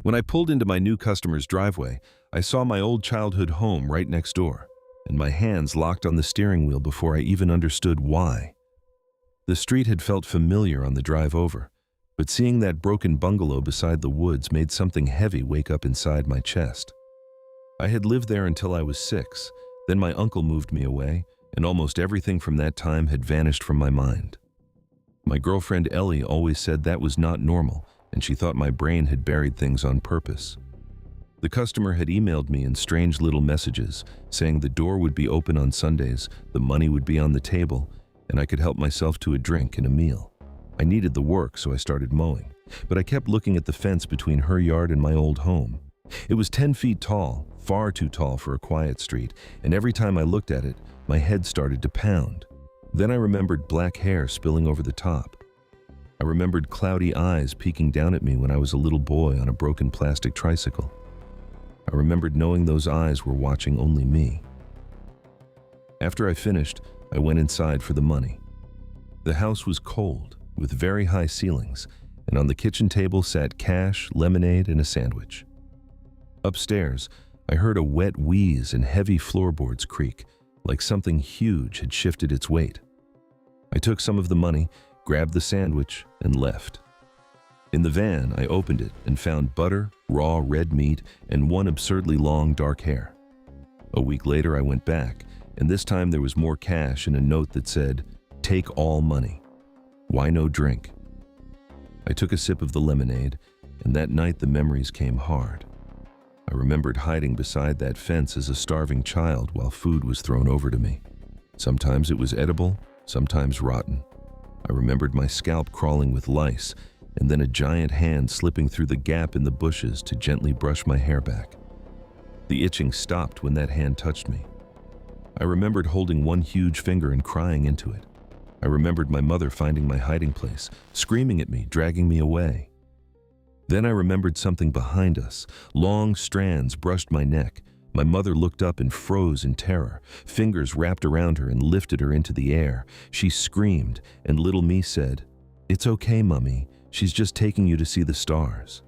When I pulled into my new customer's driveway, I saw my old childhood home right next door, and my hands locked on the steering wheel before I even understood why. The street had felt familiar on the drive over, but seeing that broken bungalow beside the woods made something heavy wake up inside my chest. I had lived there until I was 6, then my uncle moved me away, and almost everything from that time had vanished from my mind. My girlfriend Ellie always said that was not normal, and she thought my brain had buried things on purpose. The customer had emailed me in strange little messages, saying the door would be open on Sundays, the money would be on the table, and I could help myself to a drink and a meal. I needed the work, so I started mowing, but I kept looking at the fence between her yard and my old home. It was 10 feet tall, far too tall for a quiet street, and every time I looked at it, my head started to pound. Then I remembered black hair spilling over the top. I remembered cloudy eyes peeking down at me when I was a little boy on a broken plastic tricycle. I remembered knowing those eyes were watching only me. After I finished, I went inside for the money. The house was cold, with very high ceilings, and on the kitchen table sat cash, lemonade, and a sandwich. Upstairs, I heard a wet wheeze and heavy floorboards creak, like something huge had shifted its weight. I took some of the money, grabbed the sandwich, and left. In the van, I opened it and found butter, raw red meat, and one absurdly long dark hair. A week later, I went back, and this time there was more cash and a note that said, "Take all money. Why no drink?" I took a sip of the lemonade, and that night the memories came hard. I remembered hiding beside that fence as a starving child while food was thrown over to me. Sometimes it was edible, sometimes rotten. I remembered my scalp crawling with lice, and then a giant hand slipping through the gap in the bushes to gently brush my hair back. The itching stopped when that hand touched me. I remembered holding one huge finger and crying into it. I remembered my mother finding my hiding place, screaming at me, dragging me away. Then I remembered something behind us. Long strands brushed my neck. My mother looked up and froze in terror. Fingers wrapped around her and lifted her into the air. She screamed, and little me said, "It's okay, Mummy. She's just taking you to see the stars."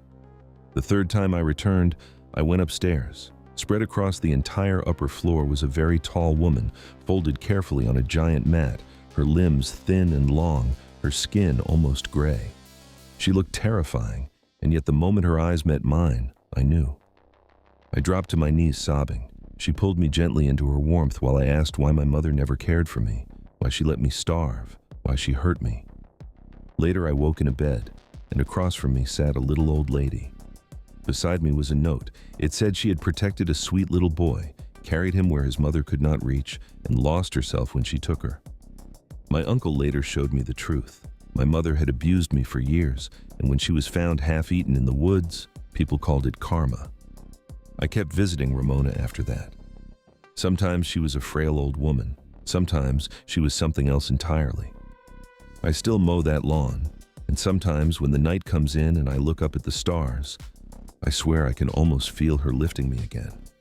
The third time I returned, I went upstairs. Spread across the entire upper floor was a very tall woman, folded carefully on a giant mat, her limbs thin and long, her skin almost gray. She looked terrifying, and yet the moment her eyes met mine, I knew. I dropped to my knees sobbing. She pulled me gently into her warmth while I asked why my mother never cared for me, why she let me starve, why she hurt me. Later I woke in a bed, and across from me sat a little old lady. Beside me was a note. It said she had protected a sweet little boy, carried him where his mother could not reach, and lost herself when she took her. My uncle later showed me the truth. My mother had abused me for years, and when she was found half-eaten in the woods, people called it karma. I kept visiting Ramona after that. Sometimes she was a frail old woman. Sometimes she was something else entirely. I still mow that lawn, and sometimes when the night comes in and I look up at the stars, I swear I can almost feel her lifting me again.